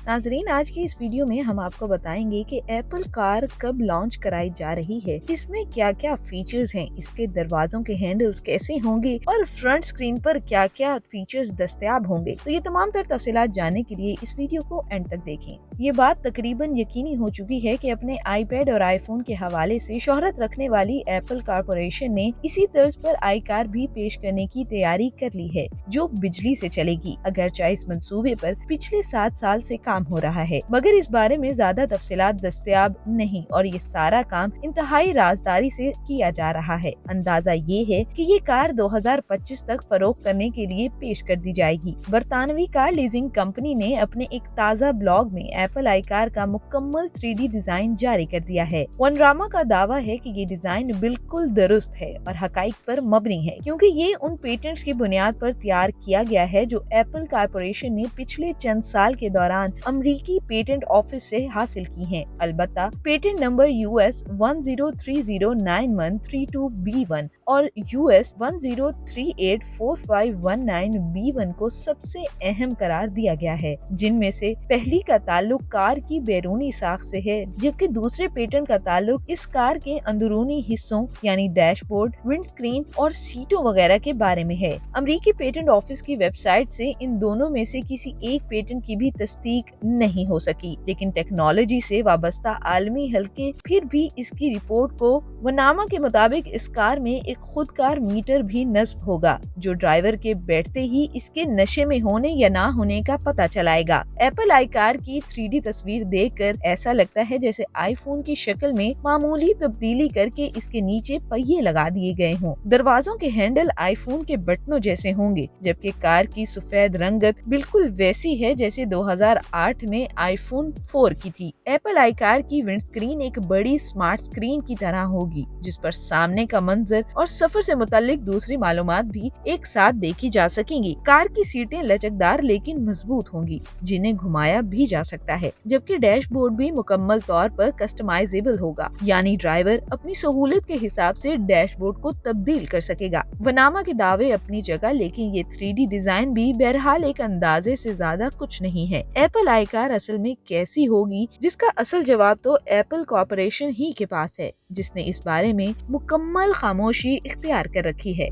नाजरीन, आज की इस वीडियो में हम आपको बताएंगे कि एप्पल कार कब लॉन्च कराई जा रही है, इसमें क्या क्या फीचर्स हैं, इसके दरवाजों के हैंडल्स कैसे होंगे और फ्रंट स्क्रीन पर क्या क्या फीचर्स दस्तयाब होंगे। तो ये तमाम तर तफसीलात जानने के लिए इस वीडियो को एंड तक देखें। ये बात तकरीबन यकीनी हो चुकी है कि अपने आईपैड और आईफोन के हवाले से शोहरत रखने वाली एप्पल कारपोरेशन ने इसी तर्ज पर आई कार भी पेश करने की तैयारी कर ली है, जो बिजली से चलेगी। अगरचे इस मंसूबे पर पिछले 7 साल से काम हो रहा है, मगर इस बारे में ज्यादा तफसीलात दस्तयाब नहीं और ये सारा काम इंतहाई राजदारी से किया जा रहा है। अंदाजा ये है कि ये कार 2025 तक फरोख्त करने के लिए पेश कर दी जाएगी। बरतानवी कार लीजिंग कंपनी ने अपने एक ताज़ा ब्लॉग में एप्पल आई कार का मुकम्मल 3D डिजाइन जारी कर दिया है। वनरामा का दावा है कि ये डिजाइन बिल्कुल दुरुस्त है और हकाइक पर मबनी है, क्योंकि ये उन पेटेंट्स की बुनियाद पर तैयार किया गया है जो एप्पल कारपोरेशन ने पिछले चंद साल के दौरान अमरीकी पेटेंट ऑफिस से हासिल की हैं। अलबत्ता पेटेंट नंबर US 10309132B1 और US 10384519B1 को सबसे अहम करार दिया गया है, जिनमें से पहली का ताल्लुक कार की बैरूनी साख से है, जबकि दूसरे पेटेंट का ताल्लुक इस कार के अंदरूनी हिस्सों यानी डैशबोर्ड, विंड स्क्रीन और सीटों वगैरह के बारे में है। अमरीकी पेटेंट ऑफिस की वेबसाइट से इन दोनों में से किसी एक पेटेंट की भी तस्दीक नहीं हो सकी, लेकिन टेक्नोलॉजी से वाबस्ता आलमी हल्के फिर भी इसकी रिपोर्ट को वनामा के मुताबिक इस कार में एक खुदकार मीटर भी नस्ब होगा, जो ड्राइवर के बैठते ही इसके नशे में होने या ना होने का पता चलाएगा। एप्पल आई कार की 3D तस्वीर देखकर ऐसा लगता है जैसे आईफोन की शक्ल में मामूली तब्दीली करके इसके नीचे पहिए लगा दिए गए हों। दरवाजों के हैंडल आईफोन के बटनों जैसे होंगे, जबकि कार की सफेद रंगत बिल्कुल वैसी है जैसे 2008 में आईफोन 4 की थी। एप्पल आई कार की विंड स्क्रीन एक बड़ी स्मार्ट स्क्रीन की तरह होगी, जिस पर सामने का मंजर और सफर से मुतालिक दूसरी मालूमात भी एक साथ देखी जा सकेंगी। कार की सीटें लचकदार लेकिन मजबूत होंगी, जिन्हें घुमाया भी जा सकता है, जबकि डैशबोर्ड भी मुकम्मल तौर पर कस्टमाइजेबल होगा, यानी ड्राइवर अपनी सहूलत के हिसाब से डैशबोर्ड को तब्दील कर सकेगा। वनामा के दावे अपनी जगह, लेकिन ये 3D डिजाइन भी बहरहाल एक अंदाजे से ज्यादा कुछ नहीं है। एप्पल आई कार असल में कैसी होगी, जिसका असल जवाब तो एप्पल कॉर्पोरेशन ही के पास है, जिसने इस बारे में मुकम्मल खामोशी इख्तियार कर रखी है।